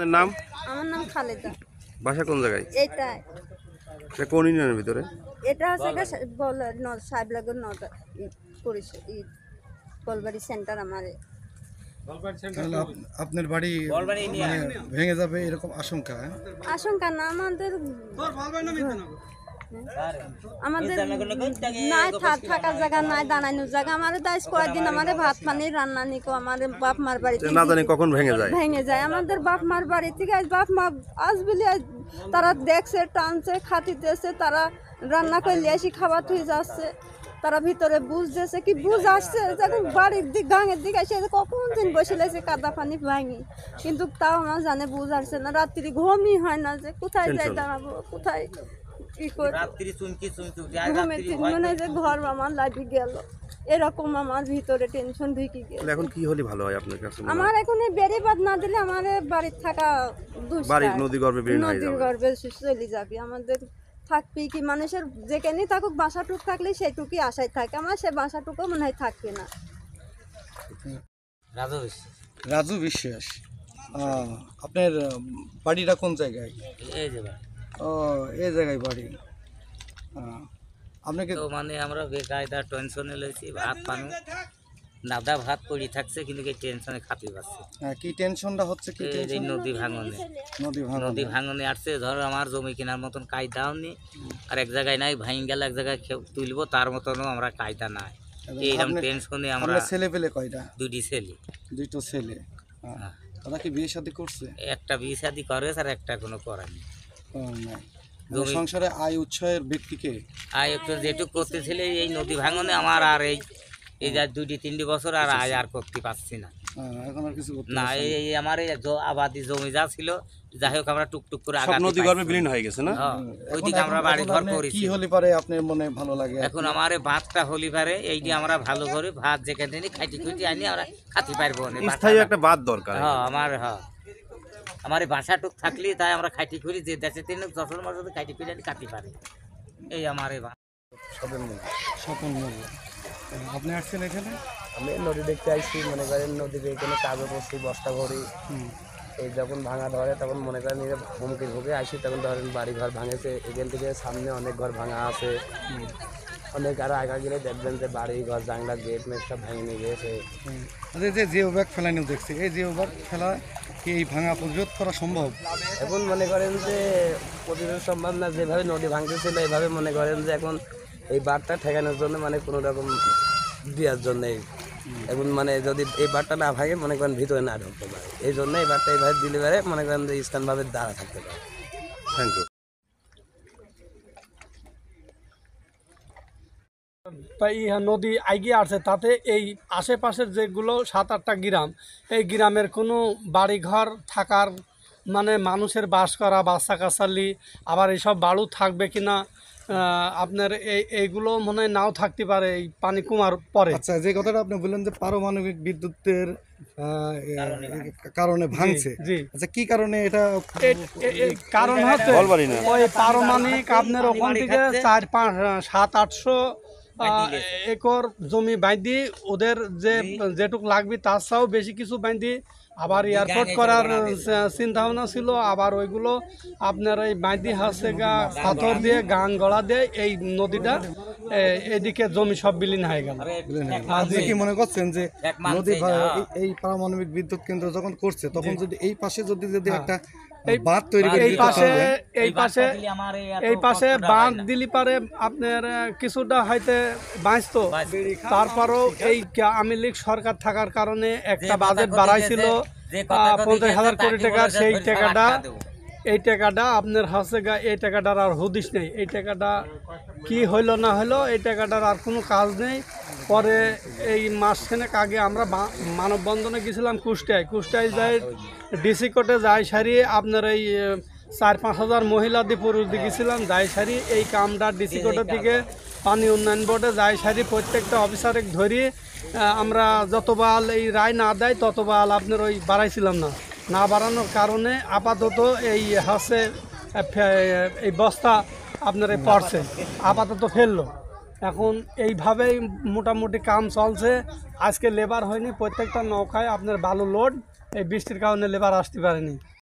আপনার নাম? আমার নাম খালেদা। বাসা কোন জায়গায়? এটাই এটা কোন ইউনিয়নের ভিতরে? এটা হচ্ছে সাহেবনগর নটা পরিষদ কলবাড়ি সেন্টার আমার। তাহলে আপনার বাড়ি মানে ভেঙে যাবে এরকম আশঙ্কা? আশঙ্কা না, আমাদের নাই থাকার জায়গা নাই, দাঁড়ানোর জায়গা। আমার দাইস কয়েকদিন আমার ভাত পানি রান্না নিকো আমার বাপ মার বাড়ি না জানি কখন ভেঙে যায়। আমাদের বাপ মার বাড়ি থেকে আজ বাপ মা আসবিলি তারা দেখছে, টানছে, খাটিতেছে, তারা রান্না করলে এসে খাবার থুই যাচ্ছে, তারা ভিতরে বুঝ দিয়েছে কি বুঝ আসছে, যখন বাড়ির দিক গাঙের দিকে এসে কখন দিন বসে লেছে কাদা পানি ভাঙি, কিন্তু তাও আমার জানে বুঝ আসছে না। রাত্রি ঘুমই হয় না, যে কোথায় যাই দাঁড়াবো, কোথায় কি করে মনে হয় যে ঘর আমার লাগি গেল, এরকম আমার ভিতরে টেনশন ঢুকে গেল। এখন কি হলে ভালো হয় আপনার কাছে? আমার এখন বেড়িবাদ না দিলে আমার বাড়ির থাকা বাড়ির নদী গর্ভে নদীর গর্ভে চলে যাবে। আমাদের থাকবি কি, মানুষের যেখানেই থাকুক বাসাটুক থাকলে সেইটুকুই আশায় থাকে, আমার সে বাসাটুকু মনে হয় থাকবে না। রাজু বিশ্বাস, আপনার বাড়িটা কোন জায়গায়? এই জায়গায় বাড়ি। আপনাকে তো মানে আমরা বেকায়দা টেনশনে লইছি, ভাত পানি নাদা ভাত পড়ি থাকছে, কিন্তু এই টেনশনে খাতি পাচ্ছে। কি টেনশনটা হচ্ছে? কি এই নদী ভাঙনে আসছে। ধরো আমার জমি কেনার মতন কায়দাও নেই, আর এক জায়গায় নাই ভাঙি গেল, এক জায়গায় তুলবো তার মতনও আমরা কায়দা নাই। এইরকম টেনশনে আমরা। ছেলে পেলে কয়টা? দুটি ছেলে। দুটো ছেলে। তারা কি বিয়ে শাদী করছে? একটা বিয়ে শাদী করেছে আর একটা কোনো করেনি। সংসারে আয় উৎসের ব্যক্তিকে আয় একটু যেটুকু করতেছিল এই নদী ভাঙনে আমার, আর এই যা 2-3 বছর আর আয় আর করতে পারছি না। এখন আর কিছু না, এই আমার এই আবাদি জমি যা ছিল, যাই হোক আমরা টুকটুক করে নদী গর্ভে বিলীন হয়ে গেছে না? ওইদিকে আমরা বাড়ি ঘর করেছি। কি হলি পারে আপনার মনে ভালো লাগে? এখন আমার ভাতটা হলি পারে, এইটি আমরা ভালো করে ভাত যেখানে খাইটি খুঁটি আনি আমরা খাতে পারবো না। স্থায়ী একটা বাদ দরকার। আমার বাসাটুক থাকলে তাই আমরা খাইটি করি, যে দেশে তিন যশোর মাসে খাইটি খুঁটি আনি খাতে পারে। এই আমার স্বপন মূল্য। আপনি আসছেন এখানে? আমি নদী দেখতে আসছি, মনে করেন নদীতে এখানে কাজও করছি, বস্তা ভরি। এই যখন ভাঙা ধরে তখন মনে করেন হুমকির ভুগে আসি, তখন ধরেন বাড়ি ঘর ভাঙেছে, এখান থেকে সামনে অনেক ঘর ভাঙা আছে, অনেক আরো আগা গেলে দেখবেন যে বাড়ি ঘর জানলা গেট মেট সব ভেঙে নিয়ে গিয়েছে। যে ব্যাগ ফেলানো দেখছি, এই যে ব্যাগ ফেলা কি এই ভাঙা প্রতিরোধ করা সম্ভব? এখন মনে করেন যে প্রতিরোধ সম্ভব না, যেভাবে নদী ভাঙতেছিল এইভাবে মনে করেন যে এখন এই বাঁধটা ঠেকানোর জন্য মানে কোনো রকম দেওয়ার জন্য এখন মানে যদি এই বাঁধটা না ভাঙে মনে করেন ভিতরে না ঢুকতে পারে, এই জন্য এই বাঁধটা এইভাবে দিলে পারে মনে করেন যে স্থানভাবে দাঁড়া থাকতে পারে। Thank you. তাই নদী এগিয়ে আসছে, তাতে এই আশেপাশের যেগুলো 7-8টা গ্রাম, এই গ্রামের কোনো বাড়িঘর থাকার মানে মানুষের বাস করা, বাচ্চা কাচালি, আবার এইসব বালু থাকবে কিনা আপনার এইগুলো মনে হয় নাও থাকতে পারে এই পানি কমার পরে। আচ্ছা, যে কথাটা আপনি বললেন যে পারমাণবিক বিদ্যুতের কারণে ভাঙছে, আচ্ছা কি কারণে? এটা কারণ হচ্ছে ওই পারমাণবিক আপনার ওখান থেকে 4-5-7-800 একর জমি বাইন্ধি, ওদের যেটুক লাগবে তার চাও বেশি কিছু বাইন্ধি, আবার এয়ারপোর্ট করার চিন্তা ভাবনা ছিল, আবার ওইগুলো আপনার এই বাইন্ধি হচ্ছে পাথর দিয়ে গান গড়া দিয়ে এই নদীটা এদিকে জমি সব বিলীন হয়ে গেল। আপনি কি মনে করছেন যে নদী এই পারমাণবিক বিদ্যুৎ কেন্দ্র যখন করছে তখন যদি এই পাশে যদি একটা বাঁধ তৈরি করে এই পাশে বাঁধ দিলি পারে আপনার কিছুটা হয়তো বাঁচতো। তারপরও এই আওয়ামী লীগ সরকার থাকার কারণে একটা বাজেট বাড়াইছিল 50,000 কোটি টাকা, সেই টাকাটা এই টাকাটা আপনার হচ্ছে এই টাকাটার আর হদিস নেই। এই টাকাটা কি হইলো না হইলো, এই টাকাটার আর কোনো কাজ নেই। পরে এই মাসখানেক আগে আমরা মানববন্ধনে গেছিলাম কুষ্টায় যাই, ডিসি কোর্টে যাই সারি আপনার এই 4-5 হাজার মহিলা দিয়ে পুরুষ দিয়ে গেছিলাম, যাই সারি এই কামটা ডিসি কোর্টের থেকে পানি উন্নয়ন বোর্ডে যাই সারি প্রত্যেকটা অফিসারে ধরি আমরা যতবার এই রায় না দেয় ততবার আপনার ওই বাড়াইছিলাম না বাড়ানোর কারণে আপাতত এই হচ্ছে এই বস্তা আপনার এই পড়ছে, আপাতত ফেললো। এখন এইভাবেই মোটামুটি কাম চলছে। আজকে লেবার হয়নি, প্রত্যেকটা নৌকায় আপনার বালু লোড, এই বৃষ্টির কারণে লেবার আসতে পারেনি।